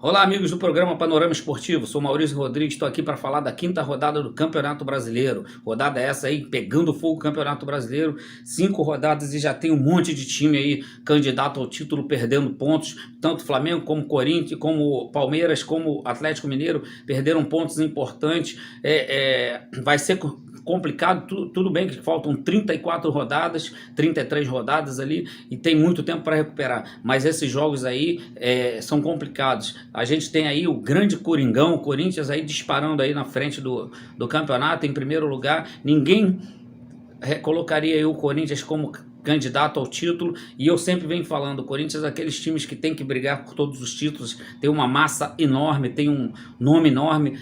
Olá, amigos do programa Panorama Esportivo. Sou Maurício Rodrigues, estou aqui para falar da quinta rodada do Campeonato Brasileiro. Rodada essa aí, pegando fogo o Campeonato Brasileiro. 5 rodadas e já tem um monte de time aí candidato ao título perdendo pontos. Tanto Flamengo como Corinthians, como Palmeiras, como Atlético Mineiro perderam pontos importantes. Vai ser complicado, tudo bem que faltam 34 rodadas, 33 rodadas ali e tem muito tempo para recuperar, mas esses jogos aí são complicados. A gente tem aí o grande Coringão, o Corinthians aí disparando aí na frente do campeonato em primeiro lugar. Ninguém colocaria aí o Corinthians como candidato ao título, e eu sempre venho falando, o Corinthians é aqueles times que tem que brigar por todos os títulos, tem uma massa enorme, tem um nome enorme,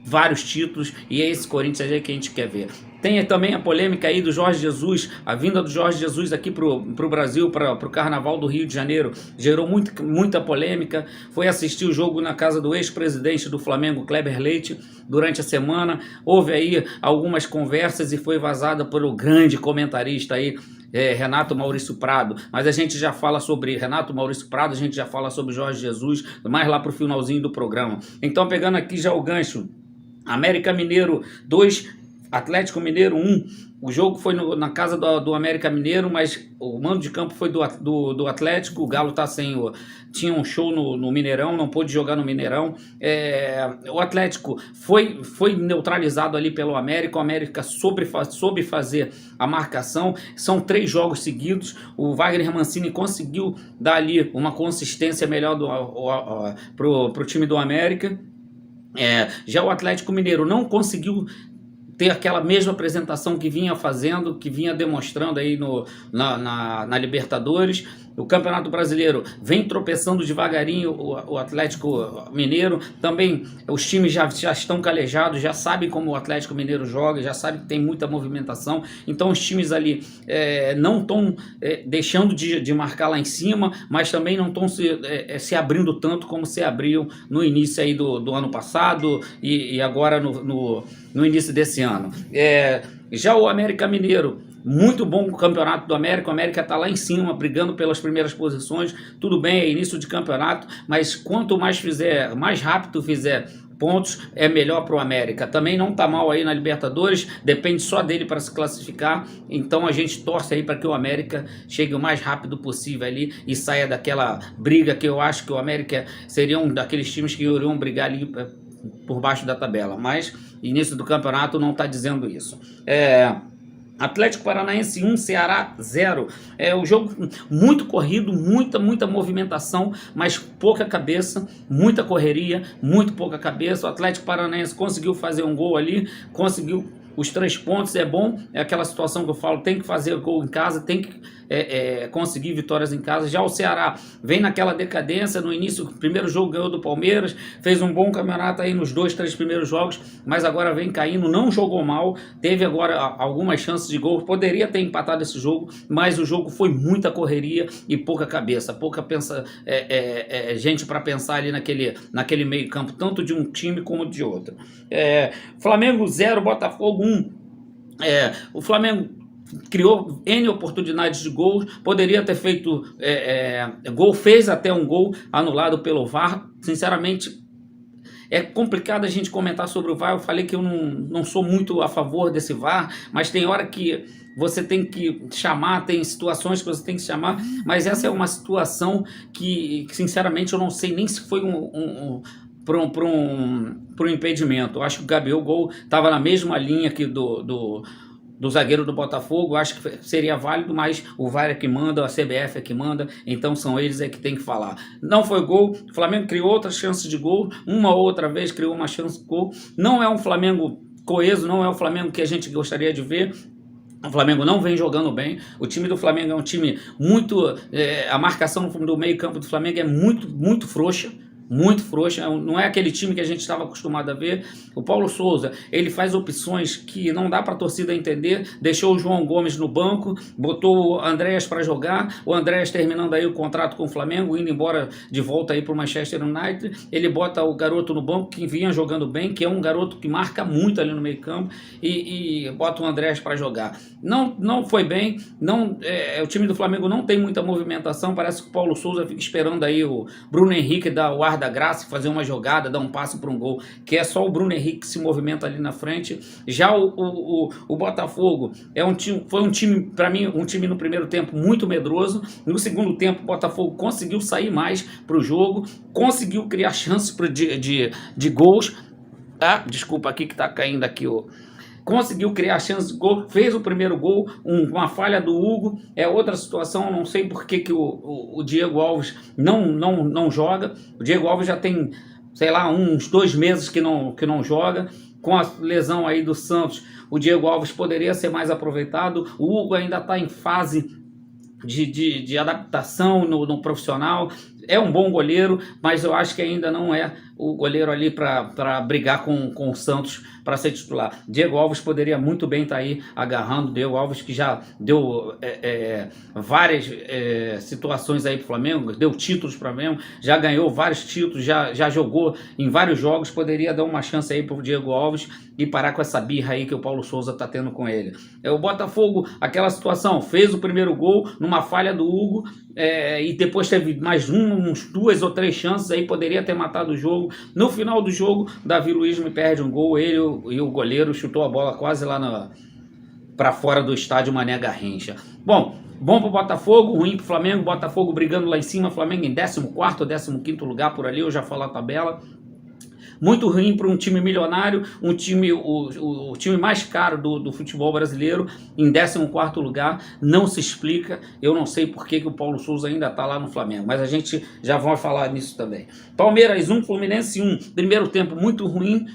vários títulos, e é esse Corinthians aí que a gente quer ver. Tem também a polêmica aí do Jorge Jesus, a vinda do Jorge Jesus aqui pro Brasil, para o Carnaval do Rio de Janeiro, gerou muita polêmica. Foi assistir o jogo na casa do ex-presidente do Flamengo, Kleber Leite, durante a semana. Houve aí algumas conversas e foi vazada por o grande comentarista aí, Renato Maurício Prado, mas a gente já fala sobre Renato Maurício Prado, a gente já fala sobre Jorge Jesus, mais lá pro finalzinho do programa. Então, pegando aqui já o gancho, América Mineiro 2, Atlético Mineiro 1. O jogo foi na casa do América Mineiro, mas o mando de campo foi do Atlético. O Galo tá tinha um show no Mineirão, não pôde jogar no Mineirão. O Atlético foi neutralizado ali pelo América. O América soube fazer a marcação. São 3 jogos seguidos. O Wagner Mancini conseguiu dar ali uma consistência melhor pro time do América. Já o Atlético Mineiro não conseguiu ter aquela mesma apresentação que vinha fazendo, que vinha demonstrando aí na Libertadores. O Campeonato Brasileiro vem tropeçando devagarinho, o Atlético Mineiro. Também os times já estão calejados, já sabem como o Atlético Mineiro joga, já sabem que tem muita movimentação. Então os times ali não estão deixando de marcar lá em cima, mas também não estão se abrindo tanto como se abriam no início aí do ano passado e agora no início desse ano. Já o América Mineiro, muito bom o campeonato do América. O América está lá em cima, brigando pelas primeiras posições. Tudo bem, é início de campeonato, mas quanto mais rápido fizer pontos, é melhor para o América. Também não está mal aí na Libertadores, depende só dele para se classificar. Então a gente torce aí para que o América chegue o mais rápido possível ali e saia daquela briga que eu acho que o América seria um daqueles times que iriam brigar ali por baixo da tabela. Mas início do campeonato não está dizendo isso. Atlético Paranaense 1, Ceará 0. O jogo muito corrido, muita movimentação, mas pouca cabeça, muita correria, muito pouca cabeça. O Atlético Paranaense conseguiu fazer um gol ali, conseguiu os 3 pontos, é bom. É aquela situação que eu falo, tem que fazer gol em casa, tem que conseguir vitórias em casa. Já o Ceará vem naquela decadência. No início, o primeiro jogo ganhou do Palmeiras, fez um bom campeonato aí nos 2, 3 primeiros jogos, mas agora vem caindo, não jogou mal, teve agora algumas chances de gol, poderia ter empatado esse jogo, mas o jogo foi muita correria e pouca cabeça, pouca gente para pensar ali naquele meio campo, tanto de um time como de outro. Flamengo 0, Botafogo 1. O Flamengo criou N oportunidades de gols, poderia ter feito gol, fez até um gol anulado pelo VAR. Sinceramente, é complicado a gente comentar sobre o VAR. Eu falei que eu não sou muito a favor desse VAR, mas tem hora que você tem que chamar, tem situações que você tem que chamar, mas essa é uma situação que sinceramente, eu não sei nem se foi para um impedimento. Eu acho que o Gabigol estava na mesma linha que do zagueiro do Botafogo. Acho que seria válido, mas o VAR é que manda, a CBF é que manda, então são eles que tem que falar. Não foi gol, o Flamengo criou outras chances de gol, uma outra vez criou uma chance de gol. Não é um Flamengo coeso, não é o Flamengo que a gente gostaria de ver. O Flamengo não vem jogando bem. O time do Flamengo é um time muito... a marcação do meio campo do Flamengo é muito frouxa. Muito frouxa, não é aquele time que a gente estava acostumado a ver. O Paulo Souza, ele faz opções que não dá para a torcida entender. Deixou o João Gomes no banco, botou o Andréas para jogar, o Andréas terminando aí o contrato com o Flamengo, indo embora de volta aí para o Manchester United. Ele bota o garoto no banco, que vinha jogando bem, que é um garoto que marca muito ali no meio campo, e bota o Andréas para jogar. Não foi bem, o time do Flamengo não tem muita movimentação. Parece que o Paulo Souza fica esperando aí o Bruno Henrique dar o ar da graça e fazer uma jogada, dar um passe para um gol, que é só o Bruno Henrique que se movimenta ali na frente. Já o Botafogo foi um time, para mim, um time no primeiro tempo muito medroso. No segundo tempo, o Botafogo conseguiu sair mais para o jogo, conseguiu criar chances de gols. Ah, desculpa aqui que tá caindo aqui conseguiu criar chances de gol, fez o primeiro gol, uma falha do Hugo, é outra situação, não sei por que o Diego Alves não joga. O Diego Alves já tem, sei lá, uns 2 meses que não joga. Com a lesão aí do Santos, o Diego Alves poderia ser mais aproveitado. O Hugo ainda está em fase de adaptação no profissional. É um bom goleiro, mas eu acho que ainda não é o goleiro ali para brigar com o Santos para ser titular. Diego Alves poderia muito bem estar aí agarrando. Diego Alves que já deu várias situações aí para o Flamengo, deu títulos para o Flamengo, já ganhou vários títulos, já jogou em vários jogos. Poderia dar uma chance aí para o Diego Alves e parar com essa birra aí que o Paulo Souza está tendo com ele. O Botafogo, aquela situação, fez o primeiro gol numa falha do Hugo, e depois teve mais uns 2 ou 3 chances aí, poderia ter matado o jogo. No final do jogo, Davi Luiz me perde um gol, ele e o goleiro chutou a bola quase lá para fora do estádio Mané Garrincha. Bom pro Botafogo, ruim pro Flamengo. Botafogo brigando lá em cima, Flamengo em 14º ou 15º lugar por ali, eu já falo a tabela. Muito ruim para um time milionário, o time mais caro do futebol brasileiro, em 14º lugar. Não se explica, eu não sei por que o Paulo Souza ainda está lá no Flamengo, mas a gente já vai falar nisso também. Palmeiras 1, Fluminense 1, primeiro tempo muito ruim,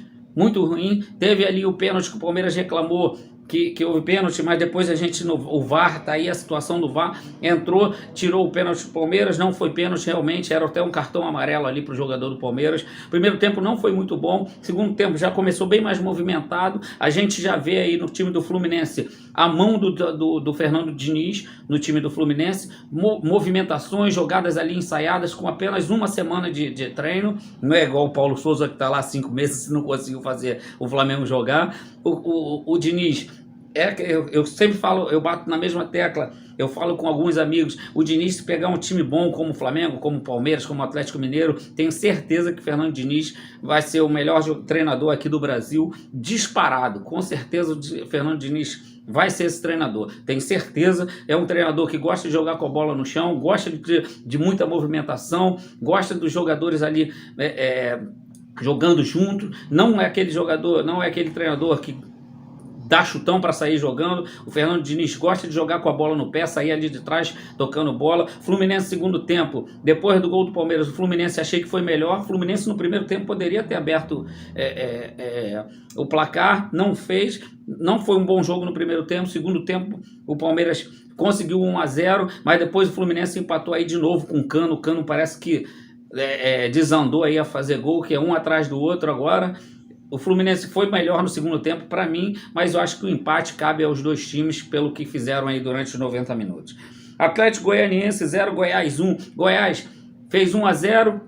teve ali o pênalti que o Palmeiras reclamou, que houve pênalti, mas depois o VAR, tá aí a situação do VAR, entrou, tirou o pênalti do Palmeiras, não foi pênalti realmente, era até um cartão amarelo ali pro jogador do Palmeiras. Primeiro tempo não foi muito bom, segundo tempo já começou bem mais movimentado. A gente já vê aí no time do Fluminense a mão do Fernando Diniz no time do Fluminense, movimentações, jogadas ali ensaiadas com apenas uma semana de treino. Não é igual o Paulo Souza que tá lá 5 meses e não conseguiu fazer o Flamengo jogar. O Diniz, eu sempre falo, eu bato na mesma tecla, eu falo com alguns amigos, o Diniz, se pegar um time bom como o Flamengo, como o Palmeiras, como o Atlético Mineiro, tenho certeza que o Fernando Diniz vai ser o melhor treinador aqui do Brasil, disparado. Com certeza o Fernando Diniz vai ser esse treinador, tenho certeza. É um treinador que gosta de jogar com a bola no chão, gosta de muita movimentação, gosta dos jogadores ali jogando junto. Não é aquele jogador, não é aquele treinador que dá chutão para sair jogando. O Fernando Diniz gosta de jogar com a bola no pé, sair ali de trás tocando bola. Fluminense segundo tempo, depois do gol do Palmeiras, o Fluminense achei que foi melhor. O Fluminense no primeiro tempo poderia ter aberto o placar, não fez. Não foi um bom jogo no primeiro tempo. Segundo tempo o Palmeiras conseguiu 1-0, mas depois o Fluminense empatou aí de novo com o Cano. O Cano parece que desandou aí a fazer gol, que é um atrás do outro agora. O Fluminense foi melhor no segundo tempo para mim, mas eu acho que o empate cabe aos dois times pelo que fizeram aí durante os 90 minutos. Atlético Goianiense 0, Goiás 1. Goiás fez 1-0,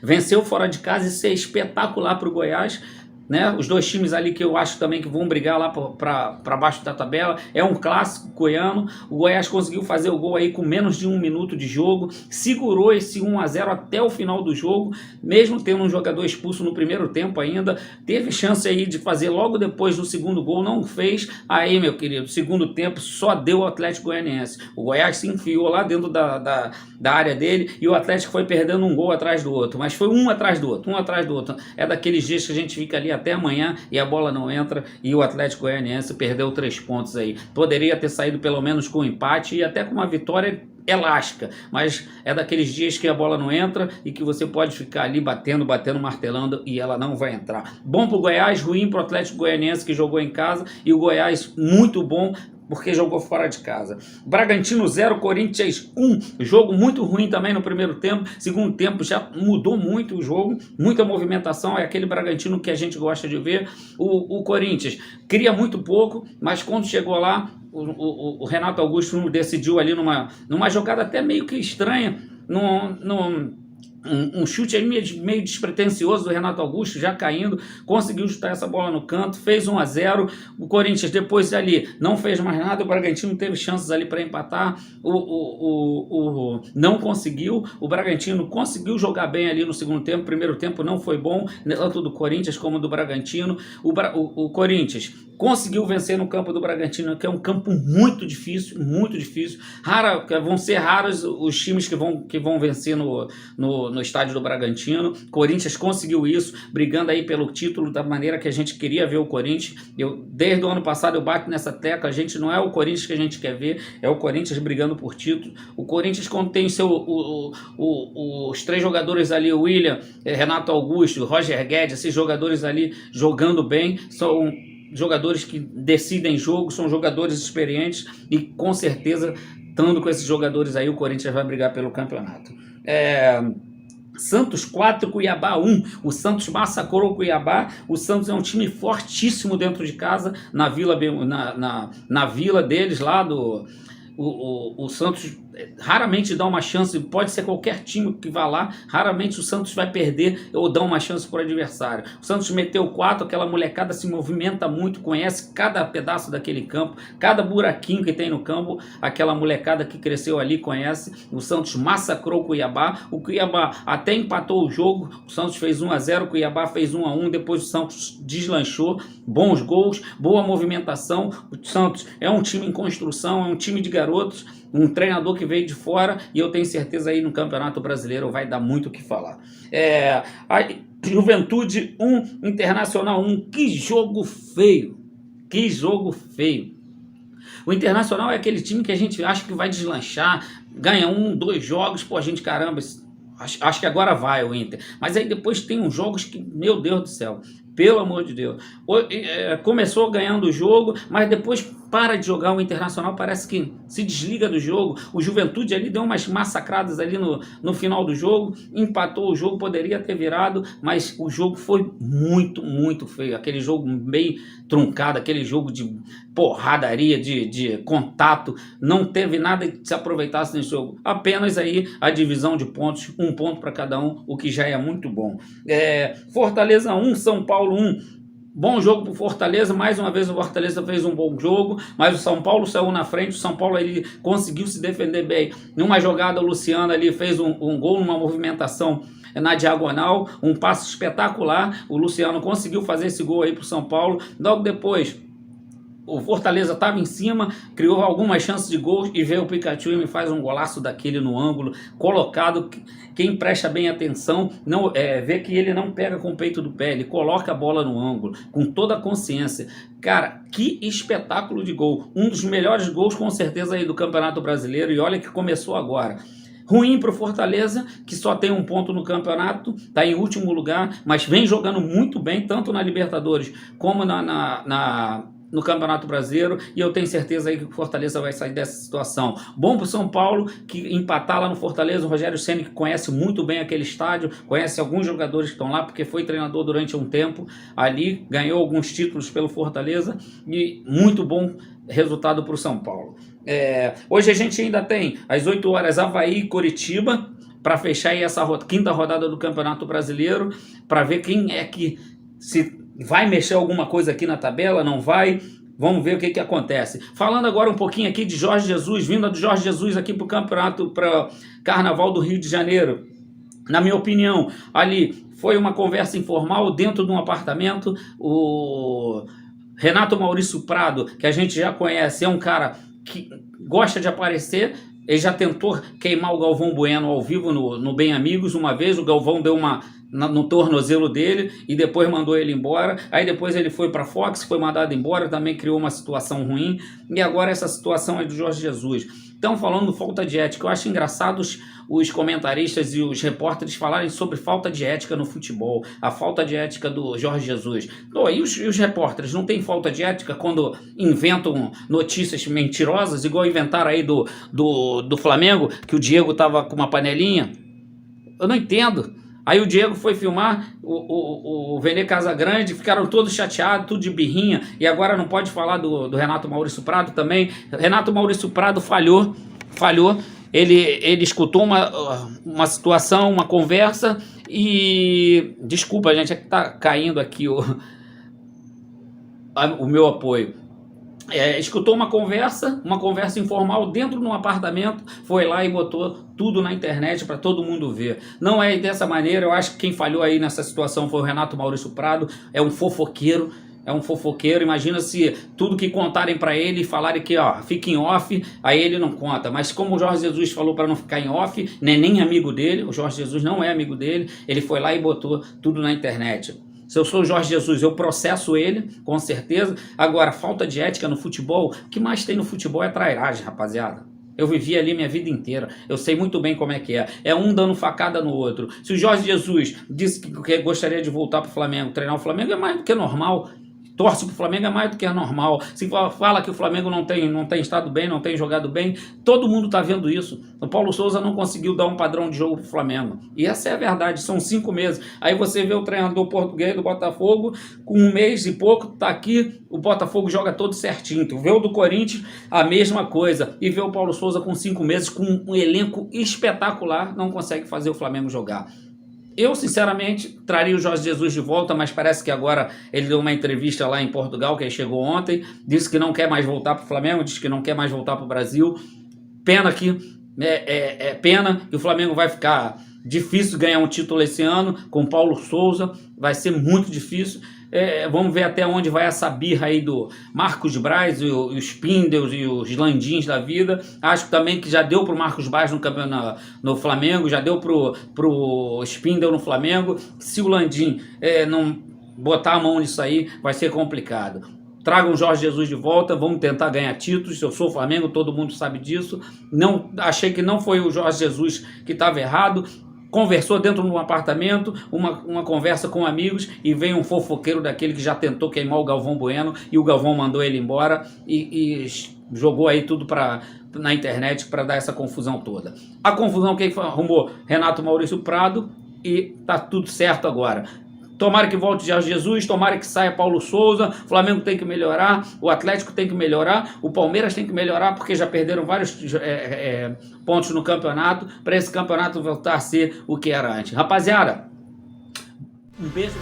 venceu fora de casa, isso é espetacular para o Goiás, né? Os dois times ali que eu acho também que vão brigar lá para baixo da tabela. É um clássico goiano. O Goiás conseguiu fazer o gol aí com menos de 1 minuto de jogo, segurou esse 1-0 até o final do jogo, mesmo tendo um jogador expulso no primeiro tempo ainda. Teve chance aí de fazer logo depois do segundo gol, não fez. Aí, meu querido, segundo tempo só deu o Atlético Goianiense. O Goiás se enfiou lá dentro da área dele e o Atlético foi perdendo um gol atrás do outro, mas foi um atrás do outro. É daqueles dias que a gente fica ali até amanhã e a bola não entra, e o Atlético Goianiense perdeu 3 pontos aí. Poderia ter saído pelo menos com um empate e até com uma vitória elástica, mas é daqueles dias que a bola não entra e que você pode ficar ali batendo, martelando e ela não vai entrar. Bom pro Goiás, ruim pro Atlético Goianiense que jogou em casa, e o Goiás muito bom porque jogou fora de casa. Bragantino 0, Corinthians 1. Jogo muito ruim também no primeiro tempo. Segundo tempo já mudou muito o jogo. Muita movimentação. É aquele Bragantino que a gente gosta de ver. O Corinthians cria muito pouco, mas quando chegou lá, o Renato Augusto decidiu ali numa jogada até meio que estranha, um chute aí meio despretensioso do Renato Augusto, já caindo, conseguiu chutar essa bola no canto, fez 1-0. O Corinthians depois ali não fez mais nada, o Bragantino teve chances ali para empatar, não conseguiu. O Bragantino conseguiu jogar bem ali no segundo tempo, primeiro tempo não foi bom, tanto do Corinthians como do Bragantino. O Corinthians conseguiu vencer no campo do Bragantino, que é um campo muito difícil, muito difícil. Vão ser raros os times que vão vencer no estádio do Bragantino. Corinthians conseguiu isso, brigando aí pelo título da maneira que a gente queria ver o Corinthians. Desde o ano passado eu bato nessa tecla, a gente não é o Corinthians que a gente quer ver, é o Corinthians brigando por título. O Corinthians, quando tem os três jogadores ali, o William, Renato Augusto, Roger Guedes, esses jogadores ali jogando bem, são jogadores que decidem jogo, são jogadores experientes e com certeza, estando com esses jogadores aí, o Corinthians vai brigar pelo campeonato. Santos 4, Cuiabá 1. O Santos massacrou o Cuiabá. O Santos é um time fortíssimo dentro de casa, na vila deles lá do... O Santos raramente dá uma chance, pode ser qualquer time que vá lá, raramente o Santos vai perder ou dá uma chance para o adversário. O Santos meteu 4, aquela molecada se movimenta muito, conhece cada pedaço daquele campo, cada buraquinho que tem no campo, aquela molecada que cresceu ali conhece. O Santos massacrou o Cuiabá até empatou o jogo, o Santos fez 1-0, o Cuiabá fez 1-1, depois o Santos deslanchou, bons gols, boa movimentação. O Santos é um time em construção, é um time de garotos, um treinador que veio de fora, e eu tenho certeza aí no Campeonato Brasileiro vai dar muito o que falar. A Juventude 1, Internacional 1, que jogo feio, que jogo feio. O Internacional é aquele time que a gente acha que vai deslanchar, ganha 1, 2 jogos, pô, a gente, caramba, acho que agora vai o Inter, mas aí depois tem uns jogos que, meu Deus do céu, pelo amor de Deus, começou ganhando o jogo, mas depois para de jogar. O Internacional parece que se desliga do jogo. O Juventude ali deu umas massacradas ali no final do jogo, empatou o jogo, poderia ter virado, mas o jogo foi muito, muito feio. Aquele jogo meio truncado, aquele jogo de porradaria, de contato, não teve nada que se aproveitasse nesse jogo. Apenas aí a divisão de pontos, 1 ponto para cada um, o que já é muito bom. Fortaleza 1, São Paulo 1. Bom jogo para o Fortaleza, mais uma vez o Fortaleza fez um bom jogo, mas o São Paulo saiu na frente, o São Paulo ele conseguiu se defender bem. Numa jogada o Luciano ali fez um gol, numa movimentação na diagonal, um passe espetacular, o Luciano conseguiu fazer esse gol aí para o São Paulo. Logo depois o Fortaleza estava em cima, criou algumas chances de gol e veio o Pikachu e me faz um golaço daquele no ângulo, colocado. Quem presta bem atenção vê que ele não pega com o peito do pé, ele coloca a bola no ângulo, com toda a consciência. Cara, que espetáculo de gol. Um dos melhores gols com certeza aí do Campeonato Brasileiro, e olha que começou agora. Ruim para o Fortaleza, que só tem 1 ponto no campeonato, está em último lugar, mas vem jogando muito bem, tanto na Libertadores como no Campeonato Brasileiro, e eu tenho certeza aí que o Fortaleza vai sair dessa situação. Bom para o São Paulo, que empatar lá no Fortaleza, o Rogério Ceni, que conhece muito bem aquele estádio, conhece alguns jogadores que estão lá, porque foi treinador durante um tempo ali, ganhou alguns títulos pelo Fortaleza, e muito bom resultado para o São Paulo. Hoje a gente ainda tem, às 8 horas, Avaí e Coritiba, para fechar aí essa quinta rodada do Campeonato Brasileiro, para ver quem é que se vai mexer alguma coisa aqui na tabela, não vai? Vamos ver o que acontece. Falando agora um pouquinho aqui de Jorge Jesus, vinda do Jorge Jesus aqui para o campeonato, para Carnaval do Rio de Janeiro. Na minha opinião, ali foi uma conversa informal dentro de um apartamento. O Renato Maurício Prado, que a gente já conhece, é um cara que gosta de aparecer. Ele já tentou queimar o Galvão Bueno ao vivo no Bem Amigos uma vez. O Galvão deu uma no tornozelo dele e depois mandou ele embora. Aí depois ele foi para a Fox, foi mandado embora, também criou uma situação ruim. E agora essa situação é do Jorge Jesus. Então, falando falta de ética, eu acho engraçado os comentaristas e os repórteres falarem sobre falta de ética no futebol, a falta de ética do Jorge Jesus. E os repórteres não têm falta de ética quando inventam notícias mentirosas, igual inventaram aí do Flamengo, que o Diego estava com uma panelinha? Eu não entendo. Aí o Diego foi filmar o Vene Casagrande, ficaram todos chateados, tudo de birrinha, e agora não pode falar do Renato Maurício Prado também. Renato Maurício Prado falhou, ele escutou uma situação, uma conversa e... Desculpa, gente, é que tá caindo aqui o meu apoio. Escutou uma conversa informal dentro de um apartamento, foi lá e botou tudo na internet para todo mundo ver. Não é dessa maneira. Eu acho que quem falhou aí nessa situação foi o Renato Maurício Prado. É um fofoqueiro. Imagina se tudo que contarem para ele e falarem que, ó, fica em off, aí ele não conta. Mas como o Jorge Jesus falou para não ficar em off, nem amigo dele, o Jorge Jesus não é amigo dele, ele foi lá e botou tudo na internet. Se eu sou o Jorge Jesus, eu processo ele, com certeza. Agora, falta de ética no futebol, o que mais tem no futebol é trairagem, rapaziada. Eu vivi ali minha vida inteira, eu sei muito bem como é que é. É um dando facada no outro. Se o Jorge Jesus disse que gostaria de voltar para o Flamengo, treinar o Flamengo, é mais do que normal. Torce pro Flamengo é mais do que é normal. Se fala que o Flamengo não tem estado bem, não tem jogado bem, todo mundo tá vendo isso. O Paulo Souza não conseguiu dar um padrão de jogo pro Flamengo. E essa é a verdade, são 5 meses. Aí você vê o treinador português do Botafogo, com 1 mês e pouco, tá aqui, o Botafogo joga todo certinho. Tu vê o do Corinthians, a mesma coisa. E vê o Paulo Souza com 5 meses, com um elenco espetacular, não consegue fazer o Flamengo jogar. Eu, sinceramente, traria o Jorge Jesus de volta, mas parece que agora ele deu uma entrevista lá em Portugal, que ele chegou ontem, disse que não quer mais voltar para o Flamengo, disse que não quer mais voltar para o Brasil. Pena que pena que o Flamengo vai ficar difícil ganhar um título esse ano com Paulo Souza, vai ser muito difícil. Vamos ver até onde vai essa birra aí do Marcos Braz, os Pindels e os Landins da vida. Acho também que já deu pro Marcos Braz no Flamengo, já deu pro Spindel no Flamengo. Se o Landim não botar a mão nisso aí, vai ser complicado. Tragam o Jorge Jesus de volta, vamos tentar ganhar títulos. Se eu sou Flamengo, todo mundo sabe disso. Não, achei que não foi o Jorge Jesus que estava errado. Conversou dentro de um apartamento, uma conversa com amigos, e vem um fofoqueiro daquele que já tentou queimar o Galvão Bueno, e o Galvão mandou ele embora e jogou aí tudo na internet para dar essa confusão toda. A confusão quem arrumou? Renato Maurício Prado, e tá tudo certo agora. Tomara que volte Jorge Jesus, tomara que saia Paulo Souza, o Flamengo tem que melhorar, o Atlético tem que melhorar, o Palmeiras tem que melhorar, porque já perderam vários pontos no campeonato, para esse campeonato voltar a ser o que era antes. Rapaziada, um beijo.